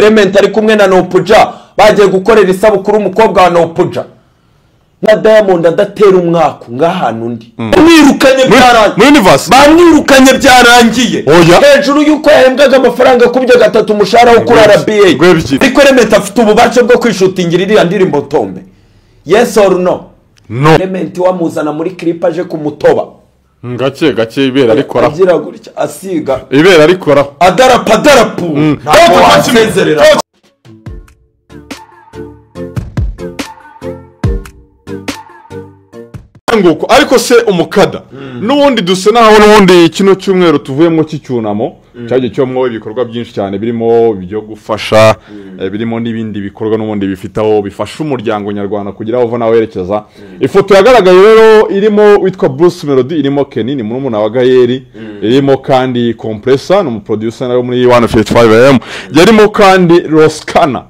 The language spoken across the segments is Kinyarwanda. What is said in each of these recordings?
Element ari kumwe na Nopuja bagiye gukorera isabukuru umukobwa wa Nopuja na Diamond adatera umwaka ngahantu ndi mwirukanye byarangiye bamwirukanye byarangiye hejuru yuko yahembwaga amafaranga kubyo gatatu umushahara wo kuri RBA ariko Element afite ububasha bwo kwishutingira iriya ndirimbo Tombe. Yes or no? No. Element wamuzana muri clip aje kumutoba gake ibera rikora agira gutya asiga ibera rikora adarapu ntabwo wasezerera nguko ariko se umukada n'ubundi duse naho n'ubundi kino cyumweru tuvuyemo cy'icyunamo cyaje cyomwo ibikorwa byinshi cyane birimo byo gufasha birimo n'ibindi bikorwa n'ubundi bifitaho bifasha umuryango nyarwanda kugira aho nawe werekeza. Ifoto yagaragaye rero irimo witwa Bruce Melody, irimo Kenny ni murumuna wa Gayeri, irimo kandi Compressor no producer nayo muri 155am, yarimo kandi Roskana.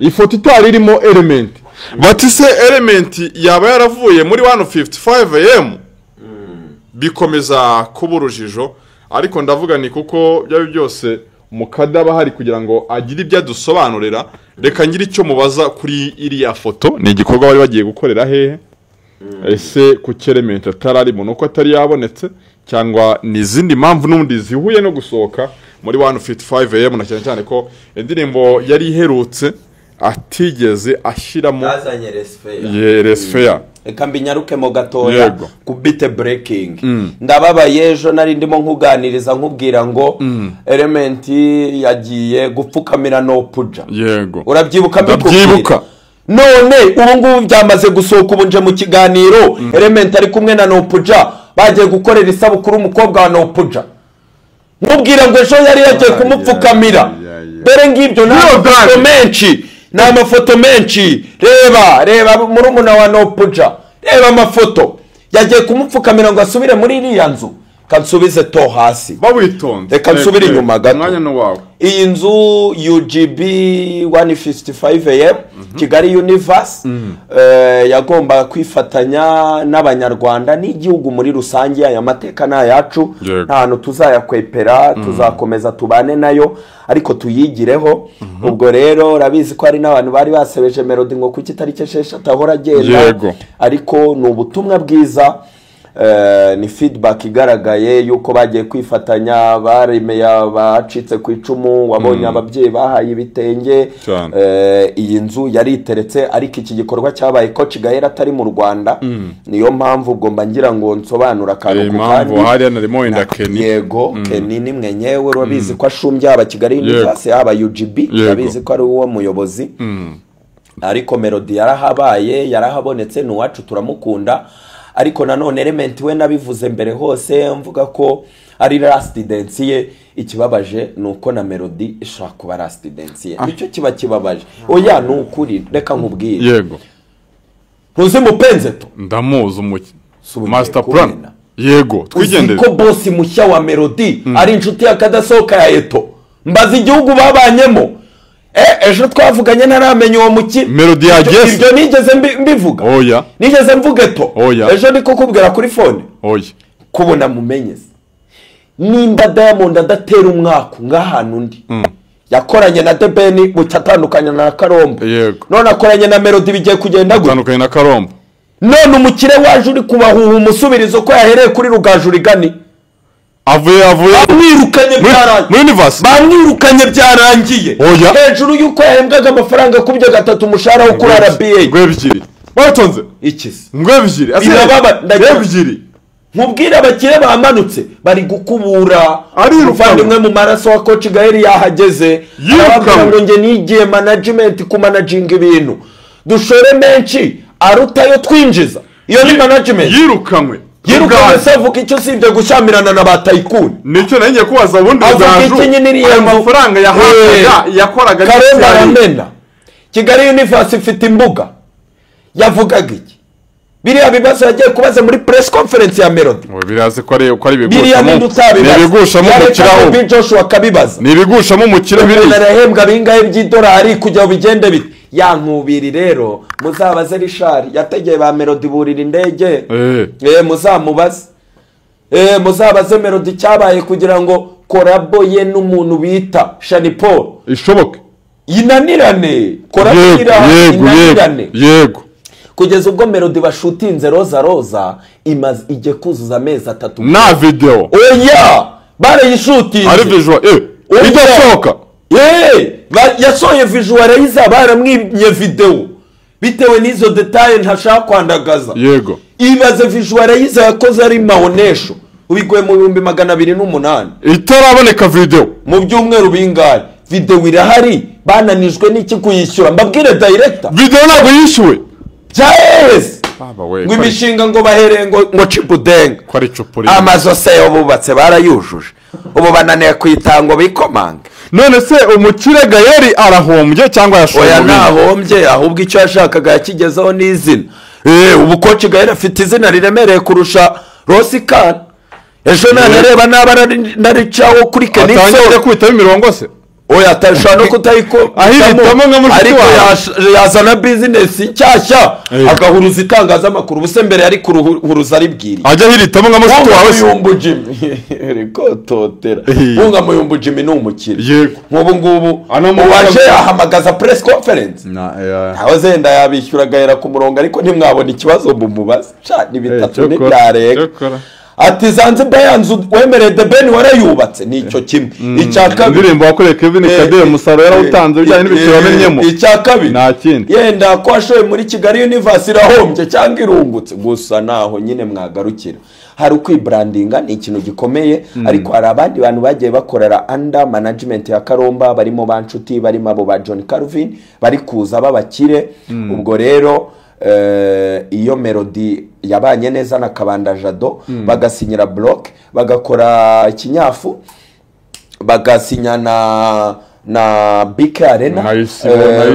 Ifoto itari irimo Element batise Element yaba yaravuye muri 155am bikomeza kuburujijo ariko ndavuga ni kuko byabe byose umukada bahari kugira ngo agire ibyo adusobanurira. Reka ngira icyo mubaza kuri iriya foto, ni igikorwa bari bagiye gukorera hehe? Ese ku Element atarari mu nuko atari yabonetse cyangwa ni izindi mpamvu n'undi zihuye no gusohoka muri 155am na cyane ko indirimbo yari iherutse atigeze ashiramo yazanye Resfeya eka mbinyaruke mo gatoya ku beat breaking ndababaye ejo nari ndimo nkuganiriza nkubwira ngo Element yagiye gupfukamira Nopuja yego urabyibuka mbikubwira none ubu ngubu byamaze gusohoka ubunje mu kiganiro Element ari kumwe na Nopuja bagiye gukorera isabukuru umukobwa wa Nopuja nkubwira ngo ejo yari yagiye kumupfukamira dore ngibyo nta menshi na amafoto menshi reba murumuna wa Nopuja reba amafoto yagiye kumupfukamira ngo asubire muri iriya nzu kansubize to hasi bawitonde reka nsubire inyuma gato mwanya no wawe iyi nzu UGB 155am Kigali Universe yagomba kwifatanya n'abanyarwanda n'igihugu muri rusange. Aya mateka na yacu nta hantu tuzayakwepera tuzakomeza tubane nayo ariko tuyigireho. Ubwo rero rabizi ko ari n'abantu bari basebeje Melody ngo kuki tarike 6 ahora agenda ariko ni ubutumwa bwiza. Ni feedback igaragaye yuko bagiye kwifatanya baremeye bacitse ku icumu wabonye ababyeyi bahaye ibitenge. Iyi nzu yari iteretse ariko iki gikorwa cyabaye ko Gahera atari mu Rwanda niyo mpamvu ugomba ngira ngo nsobanura akantu kandi hari narimo inda Kenny yego Kenny ni mwenyewe urabizi ko ashumbye aba Kigali Universe aba UGB urabizi ko ari uwo muyobozi ariko Melody yarahabaye yarahabonetse n'uwacu turamukunda ariko nanone Element we nabivuze mbere hose mvuga ko ari last dance ye. Ikibabaje nuko na Melody ishaka kuba last dance ye nicyo kiba kibabaje. Oya nukuri reka nkubwire yego ntuzi mupenze to ndamuzi master plan yego twigendere ko boss mushya wa Melody ari inshuti ya kadasoka ya Eto mbaza igihugu babanyemo. Ejo twavuganye naramenye uwo muki Melody yageze ibyo nigeze mbivuga oya nigeze mvuge to ejo ndiko kubwira kuri phone oya kubona mumenyeze nimba Diamond adatera umwaka ngahantu ndi yakoranye na Debeni butatandukanye na Karombo none akoranye na Melody bigiye kugenda gutandukanye na Karombo none umukire waje uri kubahuha umusubirizo ko yahereye kuri Rugaju rigani avuye bamwirukanye bamwirukanye byarangiye hejuru yuko yahembwaga amafaranga kubyo gatatu umushahara wo kuri RBA ngwebyiri batonze ikisi ngwebyiri ngwebyiri nkubwira abakire bamanutse bari gukubura umuvandimwe mu maraso wa Coach Gaheri yahageze ababwira ngo nge nigiye management ku managing ibintu dushore menshi arutayo twinjiza iyo ni management yirukanwe savuga icyo sibye gushamirana na batayikuni nicyo nanjye kubaza ubundi bwaju amafaranga yakoraga Karemba Kigali Universe ifite imbuga yavugaga iki biriya bibazo yagiye kubaza muri press conference ya Melody biraze ko ari bigusha mu mukiraho Joshua kabibaza nibigusha mu mukira biri narahembwa bingahe by'idolari kujya bigende bite yankubiri rero muzabaze Richard yategeye ba Melody burira indege muzamubaze muzabaze Melody cyabaye kugira ngo korabo ye n'umuntu bita Shani Paul ishoboke inanirane kora inanirane yego kugeza ubwo Melody bashutinze roza igiye kuzuza amezi 3 na video oya barayishutinze ari visual idasohoka yasohoye visualize baramwimye video bitewe n'izo detail ntashaka kwandagaza yego ibaze visualize yakoze ari maonesho ubiguye mu 208 itaraboneka video mu byumweru bingahe video irahari bananijwe n'iki kuyishyura mbabwire director video ntabwo yishyuwe yes ngo imishinga ngo bahereye ngo Chipudeng ko ari cupuri amazo se bubatse barayujuje ubu bananiye kwitango bikomanga none se umukire Gayeri arahombye cyangwa yashoye oya nahombye ahubwo icyo yashakaga yakigezaho n'izina ubu coach Gayeri afite izina riremereye kurusha Rosikan ejo nareba nabara naricaho kuri Kenitso atangiye kwitaba imirongo se oya atashaka no kutayiko ahitamo nka mushiki wawe yazana business cyashya agahuruza itangazamakuru buse mbere yari kuruhuruza aribwiri ajya hitamo nka mushiki wawe Muyumbu Jimmy riko totera unga Muyumbu Jimmy ni umukire yego nk'ubu ngubu waje ahamagaza press conference aho zenda yabishyura Gahera ku murongo ariko ntimwabona ikibazo bumubaza ni bitatu n'ibyarega ati Zanzibar yanzu wemereye The Ben warayubatse nicyo kimwe icyaka indirimbo wakoreye Kevin Kadere musaro yarawutanze bijyanye n'ibiciro bamenyemo icyaka nta kindi yenda ko ashoye muri Kigali Universe irahombye cyangwa irungutse gusa naho nyine mwagarukira hari ukwibrandinga ni ikintu gikomeye ariko hari abandi bantu bagiye bakorera under management ya Karomba barimo banshuti barimo abo ba John Calvin bari kuza babakire ubwo rero iyo Melody yabanye neza na Kabanda Jado bagasinyira block bagakora ikinyafu bagasinya na BK Arena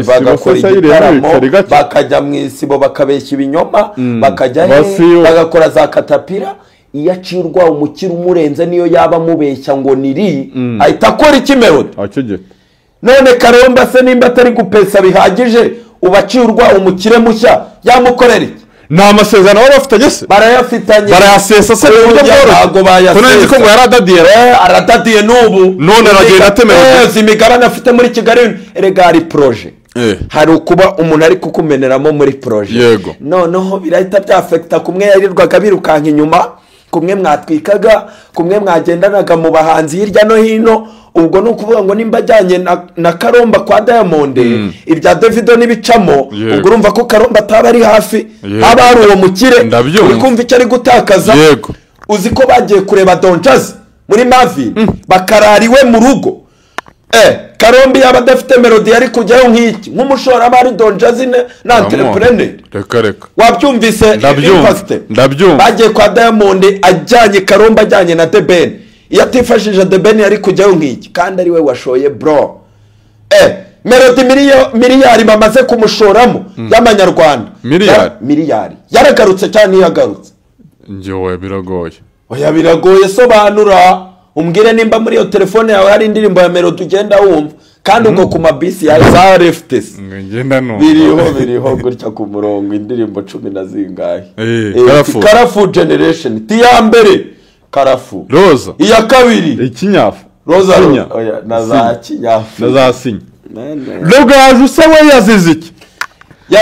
bagakora igitaramo bakajya mu isibo bakabeshya ibinyoma bakajya bagakora za katapira iyo acirwa umukira umurenze niyo yaba mubeshya ngo niri ahita akora iki Melody none Karomba se nimba atari gupesa bihagije ubacirwa umukire mushya yamukorera iki nta masezerano baba bafitanye se barayasesa se uburyo bworoshye tunenze ko ngo yaradadiye aradadiye n'ubu none aragenda atemera imigabane afite muri Kigali erega hari projet hari ukuba umuntu ari kukumeneramo muri projet noneho birahita byafekta kumwe yarirwaga birukanka inyuma kumwe mwatwikaga kumwe mwagendanaga mu bahanzi hirya no hino ubwo no kuvuga ngo nimba ajyanye na Karomba kwa Diamond ibya Davido nibicamo ubwo urumva ko Karomba ataba ari hafi aba ari uwo mukire uri kumva icyo ari gutakaza uzi ko bagiye kureba Don Jazzy muri Mavi bakarariwe mu rugo Karomba yaba adafite Melody yari kujyayo nk'iki nk'umushoramari Don Jazzy na entrepreneur reka wabyumvise ndabyumva bagiye kwa Diamond ajyanye Karomba ajyanye na The Ben iyo atifashije The Ben yari kujyayo nk'iki kandi ari we washoye bro Melody miliyari bamaze kumushoramo y'amanyarwanda miliyari yaragarutse cyane yagarutze njyewe biragoye oya biragoye sobanura umbwire nimba muri iyo telefone yawe hari indirimbo ya Melody ugenda wumva kandi ubwo ku mabisi ya za leftes ngenda no biriho gutya ku murongo indirimbo 10 na zingahe Karafu generation ti ya mbere Karafu Roza iya kabiri ikinyafu Roza oya na za kinyafu na za sinya Rugaju se we yazize iki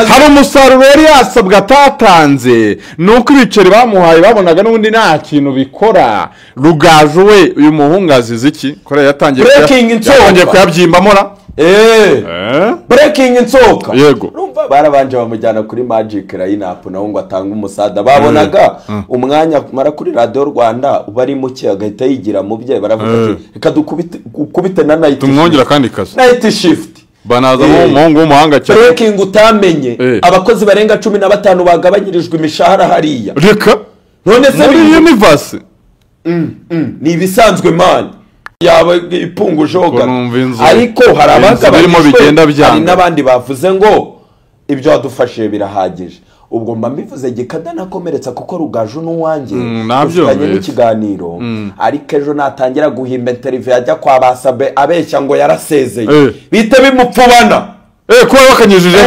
hari umusaruro yari yasabwa atatanze nuko ibiceri bamuhaye babonaga n'ubundi nta kintu bikora Rugaju we uyu muhungu azize iki kore yatangiye kuyabyimbamo breaking insoka yego urumva barabanje bamujyana kuri Magic Lineup naho ngo atanga umusada babonaga umwanya mara kuri Radio Rwanda ubari muke agahita yigira mu bye baravuga ati reka dukubite na night tumwongera kandi kazi night shift banaza mu muhungu w'umuhanga cyane breaking utamenye abakozi barenga 15 bagabanyirijwe imishahara hariya reka none se muri Universe ni ibisanzwe man yaba ipunguje hoga ariko hari abagabanyijwe hari n'abandi bavuze ngo ibyo wadufashe birahagije ubwo mba mbivuze gikada nakomeretsa kuko Rugaju n'uwanjye ufitanye n'ikiganiro ariko ejo natangira guhimba interview yajya kwa Basabe abeshya ngo yarasezeye bite bimupfubana kuba bakanyujije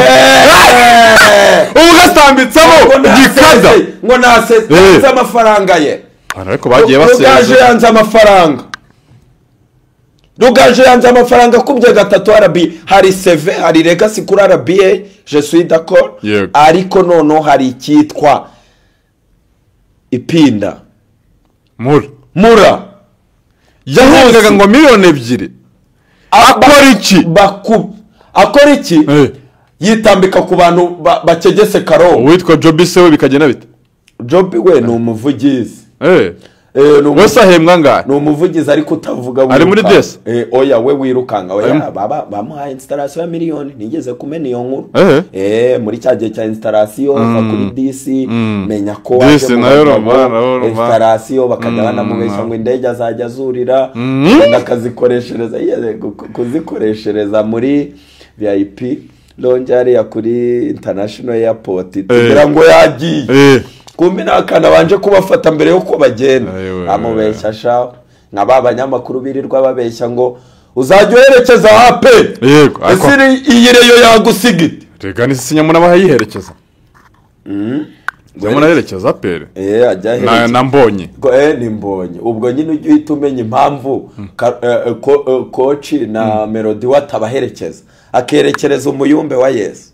ubu gastambitsamo gikada ngo naseze amafaranga ye ariko bagiye baseze Rugaju yanze amafaranga Rugaju yanze amafaranga kubye gatatu RBA, hari CV, hari legacy kuri RBA, je suis d'accord. Ariko nono hari ikitwa ipinda mura yahengaga ngo miliyoni 2 akora iki yitambika ku bantu bakegese Karongo. Witwa Joby se we bikagena bite? Joby we ni umuvugizi wese ahembwa ngahe? Ni umuvugizi ariko utavuga ari muri des oya we wirukanga oya bamuhaye installation ya miliyoni nigeze kumena iyo nkuru muri cyagiye cya installation kuri DC menya ko waje nayo installation bakajya banamubeshya ngo indege azajya azurira nakazikoreshereza kuzikoreshereza muri VIP lounge ya kuri International Airport kugira ngo yagiye kumbe nakana banje kubafata mbere yuko bagenda amubeshya sha nk'abanyamakuru birirwa babeshya ngo uzajya uherekeza hape yego esiri iyireyo yagusigite rega nisinya muna bayiherekeza Zamuna yerekeza pere ajya herekeza na mbonye ni mbonye ubwo nyine ujye uhita umenya impamvu coach na Melody watabaherekeza akerekereza umuyumbe wa Yesu.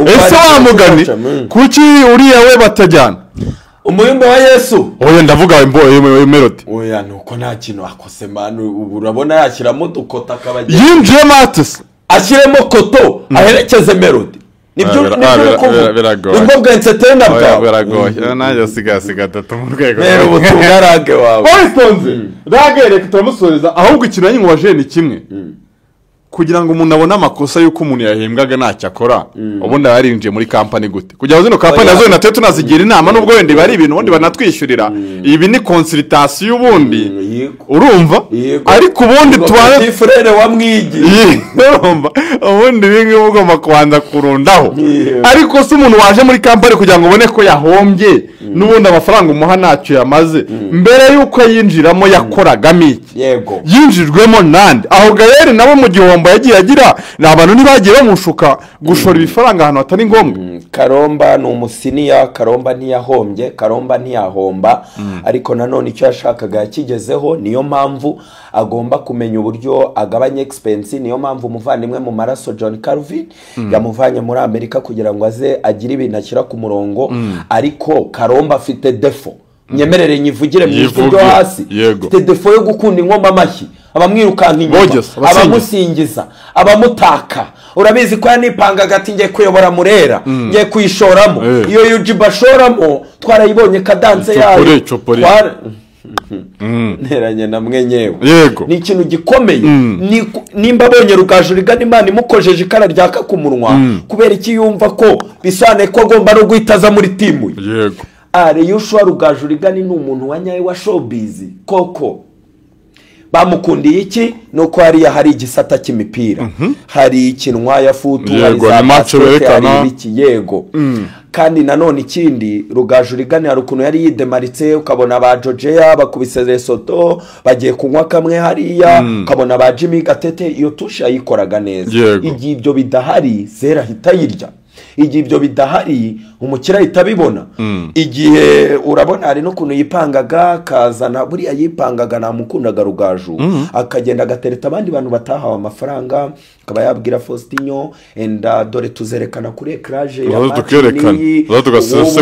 Ese wa mugani kuki uriya we batajyana umuyumbe wa Yesu? Oya ndavuga Melody. Oya nuko nta kintu akose manu urabona yashyiramo dukota akabagiye yinjiye matese ashyiremo koto aherekeze Melody. Nibyo biragoye ubwo entertainer bwa biragoye nanjye siga tatu mu rwego ubutungarage wawe Hoistonze ragere kutamusoreza ahubwo ikinanye mu bajeni kimwe kugira ngo umuntu abone amakosa yuko umuntu yahembwaga ntacyo akora ubundi yarinjiye muri company gute kugira ngo zino company nazo natwe tunazigira inama nubwo wende bari ibintu ubundi banatwishyurira ibi ni consultation ubundi urumva ariko ubundi tubane frere wa mwigi urumva ubundi bingi ugomba kubanza kurundaho ariko se umuntu waje muri company kugira ngo ubone ko yahombye n'ubundi amafaranga umuha ntacyo yamaze mbere yuko yinjiramo yakoragamo iki yego yinjijwemo nande aho gayeri nabo mu gihombo yagiye agira n'abantu nibagiye bamushuka gushora ibifaranga ahantu atari ngombwa. Karomba ni umusiniya, Karomba ntiyahombye, Karomba ntiyahomba ariko nanone icyo yashakaga yakigezeho, niyo mpamvu agomba kumenya uburyo agabanya expense. Niyo mpamvu umuvandimwe mu maraso John Calvin yamuvanye muri Amerika kugira ngo aze agire ibintu ashyira ku murongo ariko Karomba afite defo nyemerere nyivugire mu ijwi ryo hasi afite defo yo gukunda ingoma amashyi abamwirukanka inyuma abamusingiza abamutaka. Urabizi ko yanipangaga ati ngiye kuyobora Murera ngiye kuyishoramo iyo UGB ashoramo twarayibonye kadanse yayo neranye na mwenyewe ni ikintu gikomeye. Nimba abonye Rugaju rigana Imana imukojeje ikara ryaka ku munwa kubera iki yumva ko bisane ko agomba no guhitaza muri timu yego Yoshua Rugaju rigana ni umuntu wanyaye wa showbiz koko. Bamukundiye iki nuko hari igisata cy'imipira hari ikinwa ya futu hari za match berekana iki yego kandi nanone ikindi Rugaju rigana hari ukuntu yari yidemaritse ukabona ba Georgia bakubise Lesotho bagiye kunywa kamwe hariya ukabona ba Jimmy Gatete iyo tusha yikoraga neza. Igihe ibyo bidahari zera hita yirya igihe ibyo bidahari umukira itabibona igihe urabona hari no kuntu yipangaga kazana buriya yipangaga namukundaga Rugaju akagenda gatereta abandi bantu batahawe amafaranga akaba yabwira Faustinho enda dore tuzerekana kuri ecrage ya matini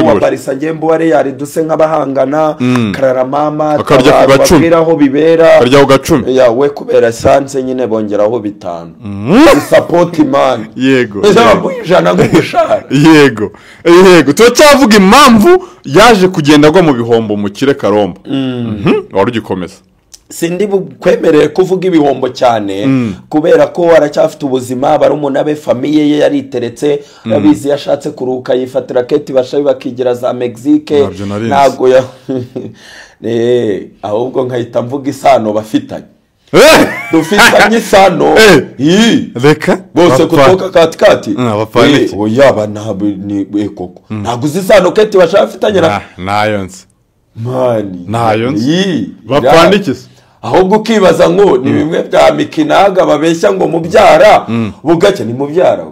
ubu Barisa ngembo ware yari duse nk'abahangana Karara mama akabwiraho bibera arya ugacumi yawe kubera sanse nyine bongeraho 5 support man yego ijana gushara yego turacyavuga impamvu yaje kugenda agwa mu bihombo mu kire Karomba wari ugikomeza. Sindi bukwemerere kuvuga ibihombo cyane kubera ko aracyafite ubuzima barumuna be famille ye yariteretse abizi yashatse kuruka yifatira keti bashabi bakigira za Mexique nago ya ahubwo nkahita mvuga isano bafitanye dufitanye isano reka bose kutoka katikati oya ni koko naguze isano keti bashafitanye nayonse mani nayonse bapfandikise ahubwo ukibaza ngo ni bimwe bya Mikinaga babeshya ngo mubyara bugacye ni mubyara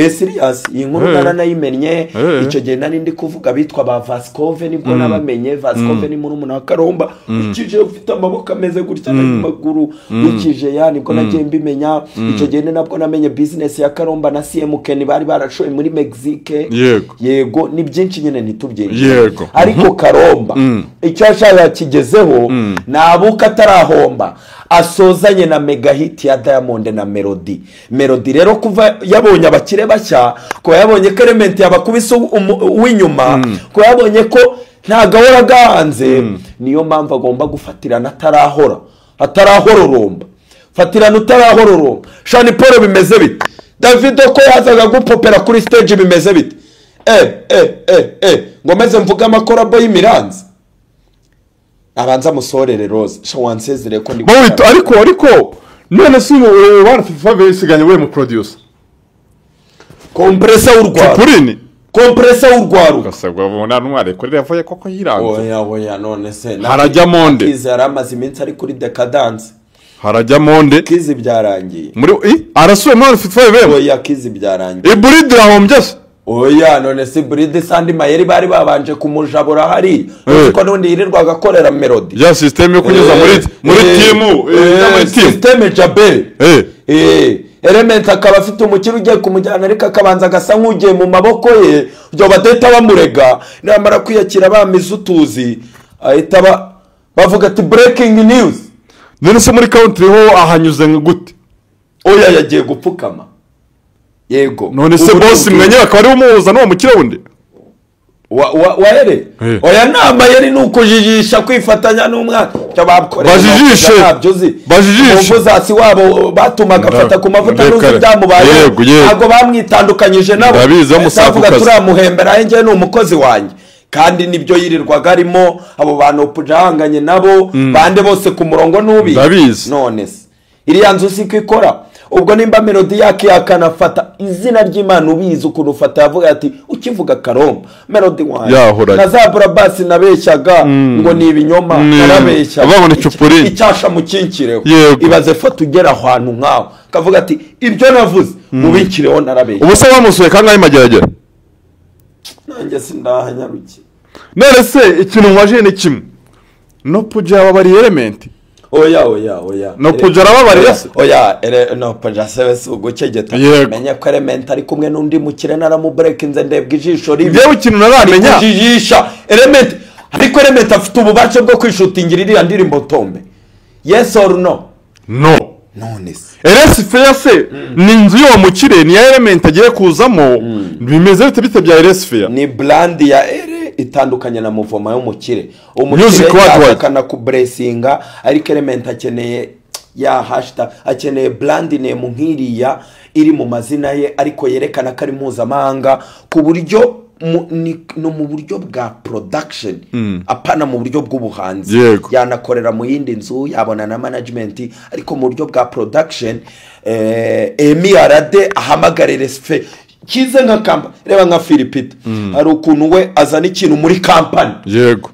serious iyi nkuru naranayimenye icyo gihe nari ndi kuvuga bitwa ba Vaskove nibwo nabamenye Vaskove ni muri wa Karomba ukije ufite amaboko ameze gutya n'amaguru ukije nibwo nagiye mbimenya icyo gihe nabwo namenye business ya Karomba na CMK bari barashoye muri Mexique yego ni byinshi nyine nitubyeyi ariko Karomba icyo ashaka kigezeho nabuka atarahomba asozanye na mega hit ya Diamond na Melody rero kuva yabonye abakire bashya ko yabonye ko Element yabakubise w'inyuma ko yabonye ko nta gahora gahanze niyo mpamvu agomba gufatirana atarahororomba fatirana utarahororomba Sean Paul bimeze bite David ko yazaga gupopera kuri stage bimeze bite ngomeze mvuga amakorabo y'imiranzi abanza musorere Rose shawansezere ko ndi ariko none si one favor isiganye we mu producer compressor urwaro Purini compressor urwaro gasabwa bona ntware kuri yavuye koko hiranze oya none se harajya monde kizi yaramaze iminsi ari kuri decadence harajya monde kizi byarangiye muri arasuye muri favor oya kizi byarangiye iburide ahombye oya none si Bride Sandi Mayeri bari babanje kumujabura hari uko nundi yirirwa agakorera Melody ya system yo kunyuza muri timu system Jabel Element akaba afite umukiro ugiye kumujyana ariko akabanza gasa nk'ugiye mu maboko ye byo badeta bamurega namara kwiyakira bamize utuzi ahita bavuga ati breaking news none se muri country ho ahanyuze gute oya yagiye gupfukama yego none se boss mwenye akaba ari umuhuza no mukire wundi wahere oya nama yari nukujijisha kwifatanya n'umwana cyo bakorera bajijishe zasi wabo batumaga afata ku mavuta n'uzi byamubaye ntago bamwitandukanyije nabo bavuga turamuhembera nje ni umukozi wanjye kandi nibyo yirirwaga arimo abo bantu pujahanganye nabo bande bose ku murongo nubi none se iriya nzu siko ikora ubwo nimba Melody yake yakanafata izina ry'Imana ubizi ukuntu ufata yavuga ati ukivuga Karomba Melody wanjye nazabura basi nabeshyaga ngo ni ibinyoma narabeshya ababone Purini icyasha mukinkireho ibaze fata ugera ahantu nkaho kavuga ati ibyo navuze mubikireho narabeshya ubuse bamusuye kangahe mageragere nanjye sindahanyaruki none se ikintu mwaje ni kimwe no puja bari Element oya no kujara babarira no puja se ugucegeta menye ko Element ari kumwe n'undi mukire naramu breakinze ndebwe ijisho ribi yewe ikintu naramenya kujijisha Element ariko Element afite ububasha bwo kwishutingira iriya ndirimbo Tombe yes or no none RS ni inzu yo mukire ni Element agiye kuzamo bimeze bite bya RS ni brand ya itandukanye na muvoma yo mukire umukire yakana ku blessinga ariko Element akeneye ya hashtag akeneye brand name nkiriya iri mu mazina ye ariko yerekana ko ari mpuzamahanga ku buryo no mu buryo bwa production apana mu buryo bw'ubuhanzi yanakorera mu yindi nzu yabona na management ariko mu buryo bwa production Emirade ahamagarire sfe kize nka kamba reba nka Philipita hari ukuntu we azana ikintu muri company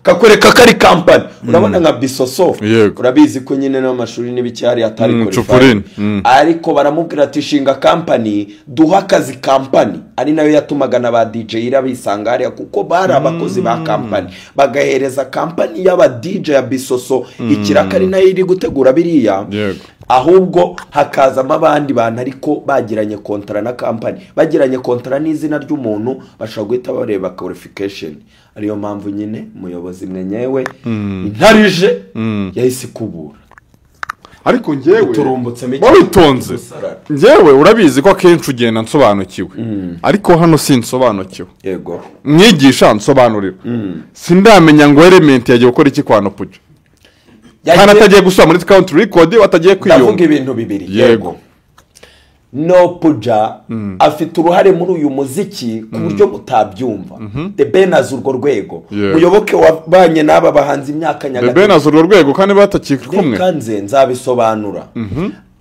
kakwereka kari company urabona nka Bisoso urabizi ko nyine n'amashuri n'ibicyari atari qualified ariko baramubwira ati shinga company duha akazi company ari nayo yatumaga na ba DJ irabisanga ari kuko bari abakozi ba company bagahereza company y'aba DJ ya Bisoso ikirakari nayo iri gutegura biriya ahubwo hakazamo abandi bantu ariko bagiranye kontra na company bagiranye kontra n'izina ry'umuntu bashobora guhita bareba qualification ariyo mpamvu nyine muyobozi mwenyewe intarije yahise kubura ariko ngewe turumbutse wabitonze ngewe urabizi ko akenshi ugenda nsobanukiwe ariko hano sinsobanukiwe yego mwigisha nsobanurira sindamenya ngo Element yagiye gukora iki kwa Nopuja kana tagiye gusura muri country record batagiye kwiyumva ndavuga ibintu bibiri yego Nopuja afite uruhare muri uyu muziki ku buryo mutabyumva The Benaz urwo rwego muyoboke wabanye n'aba bahanzi imyaka nyagato The Benaz urwo rwego kandi batakiri kumwe kanze nzabisobanura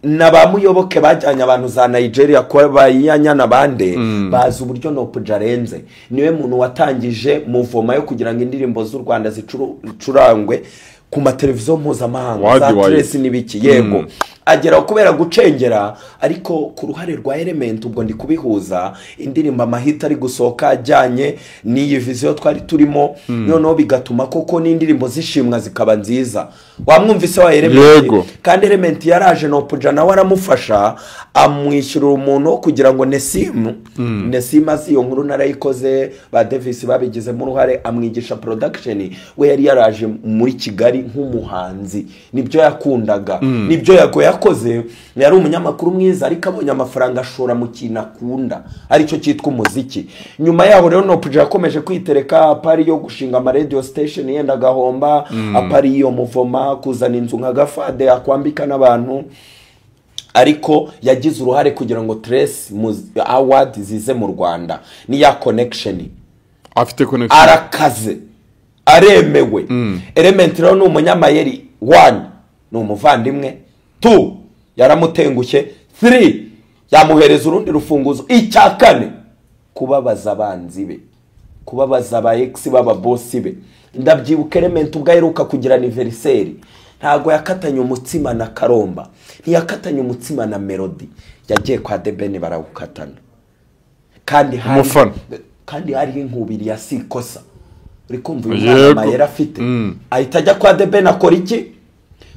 nabamuyoboke bajyanye abantu za Nigeria ko bayanya nabande bazi uburyo Nopuja arenze niwe muntu watangije muvoma yo kugira ngo indirimbo z'u Rwanda zicurangwe ku mateleviziyo mpuzamahanga za Trace n'ibiki yego ageraho kubera gucengera. Ariko ku ruhare rwa Element ubwo ndi kubihuza indirimbo amahita ari gusohoka ajyanye n'iyi viziyo twari turimo, noneho bigatuma koko n'indirimbo zishimwa zikaba nziza. Wamwumvise wa Element, kandi Element yaraje no Puja nawe aramufasha amwishyura umuntu kugira ngo Nesim azi iyo nkuru narayikoze, ba Davis babigizemo uruhare, amwigisha production. We yari yaraje muri Kigali nk'umuhanzi, nibyo yakundaga, nibyo yakoze. Yari umunyamakuru mwiza, ariko abonye amafaranga ashora mu kintu akunda, aricyo cyitwa umuziki. Nyuma yaho rero no Puja yakomeje kwitereka, apari yo gushinga ama radio station yenda gahomba, apari yo muvoma kuzana inzu nka Gafade akwambika n'abantu, ariko yagize uruhare kugira ngo Trace Award zize mu Rwanda. Ni ya connection, afite connection, arakaze, aremewe. Element rero ni umunyamayeri. 1 ni umuvandimwe, 2 yaramutengushye, 3 yamuhereza urundi rufunguzo, icya 4 kubabaza abanzi be, kubabaza aba ex baba boss be. Ndabyibuka Element ubwo aheruka kugira anniversaire, ntago yakatanye umutsima na Karomba, ntiyakatanye umutsima na Melody, yagiye kwa The Ben barawukatana. Kandi hari inkubiri ya Sikosa, uri kumva uyu mwana afite, ahita ajya kwa The Ben akora iki?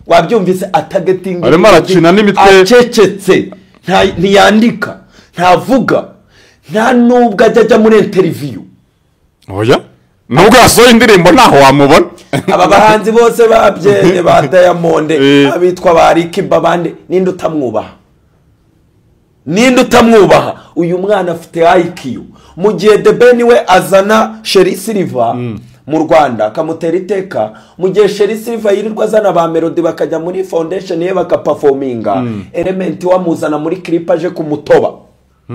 Wabyumvise, atagetinga, arimo arakina n'imitwe, acecetse, ntiyandika, ntavuga, nta nubwo ajya muri interview. Oya, nubwo yasohoye indirimbo ntaho wamubona. Aba bahanzi bose babyene ba Diamond, abitwa ba Ricky Babande, ninde utamwubaha? Uyu mwana afite IQ. Mu gihe The Ben we azana Sherry Silver mu Rwanda akamutera iteka, mu gihe Sherry Silver yirirwa azana ba Melody bakajya muri foundation ye bakaperforminga, Element wamuzana muri clip aje kumutoba.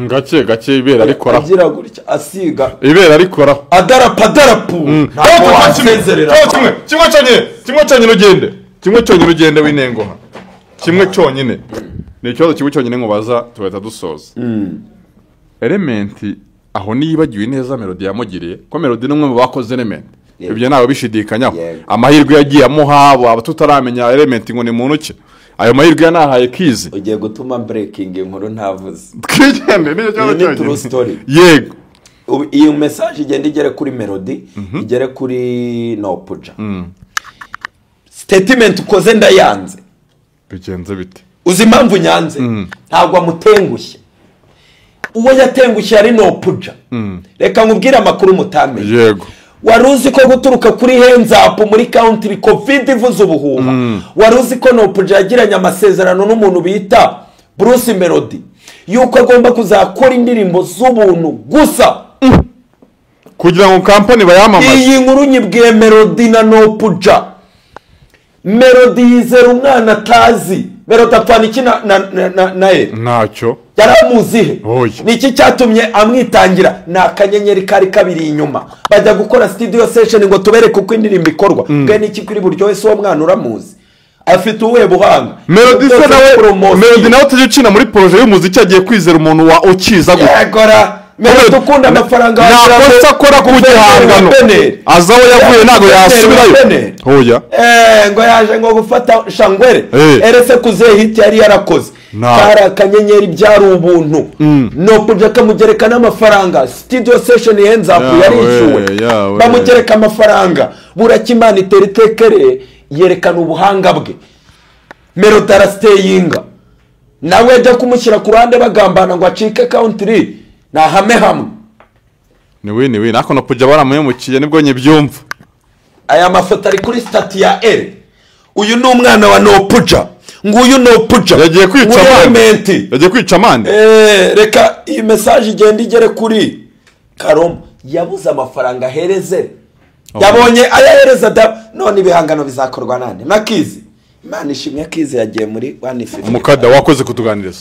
Gake ibera arikora, agira gutya asiga ibera arikora, adarapu ntabwo wasezerera. Kimwe cyonyine ugende w'inengoha, kimwe cyonyine ni ikibazo kimwe cyonyine nkubaza tugahita dusoza. Element aho niyibagiwe neza Melody yamugiriye, ko Melody n'umwe mu bakoze Element, ibyo nawe bishidikanyaho. Amahirwe yagiye amuha abo tutaramenya Element ngo ni muntu ki, ayo mahirwe yanahaye Kizi. Ugiye gutuma breaking inkuru ntavuze, twigende niyo cyane true story. Yego, iyo message igenda igere kuri Melody, igere kuri no Puja. Statement ukoze ndayanze, bigenze bite? Uzi impamvu nyanze? Ntabwo amutengushye. Uwo yatengushye ari no Puja. Reka nkubwire amakuru mutamenye. Yego, waruzi ko guturuka kuri Hands Up muri country Covid ivuze ubuhuha, waruzi ko no Puja yagiranye amasezerano n'umuntu bita Bruce Melody yuko agomba kuzakora indirimbo z'ubuntu gusa kugira ngo company bayamamaze. Iyi nkuru nyibwiye Melody na no Puja. Melody yizera umwana atazi. Melody apfana iki na ntacyo yaramuzihe. Niki cyatumye amwitangira? Na akanyenyeri kari kabiri inyuma, bajya gukora studio session ngo tubereke uko indirimbo ikorwa. Bwe niki kuri buryo wese uwo mwana uramuzi, afite uwe buhanga. Melody nawe tujye muri projet y'umuziki agiye kwizera umuntu wa ukiza gute. Yegora Melody ukunda amafaranga nakosa akora ku gihangano, azaho yavuye ntago yasubirayo. Hoya ngo yaje ngo gufata Shangwere, erese kuze hit yari yarakoze, kara akanyenyeri byari ubuntu. No Puja kamugereka n'amafaranga, studio session Hands Up yarishyuwe, bamugereka amafaranga. Burakimana itertekere yerekana ubuhanga bwe. Melody arastayinga, nawe ajya kumushyira ku ruhande bagambana ngo acike country na hamwe. Niwe nako no Puja baramuyemukiye nibwo nyibyumva. Aya mafoto ari kuri stati ya L. Uyu ni umwana wa no Puja, nguyu no Puja yagiye kwica amande. Reka iyi message igenda igere kuri Karoma, yabuze amafaranga ahereze, yabonye ayahereza none ibihangano bizakorwa nande na Kizi. Imana ishimye Kizi yagiye muri 150. Umukada wakoze kutuganiriza.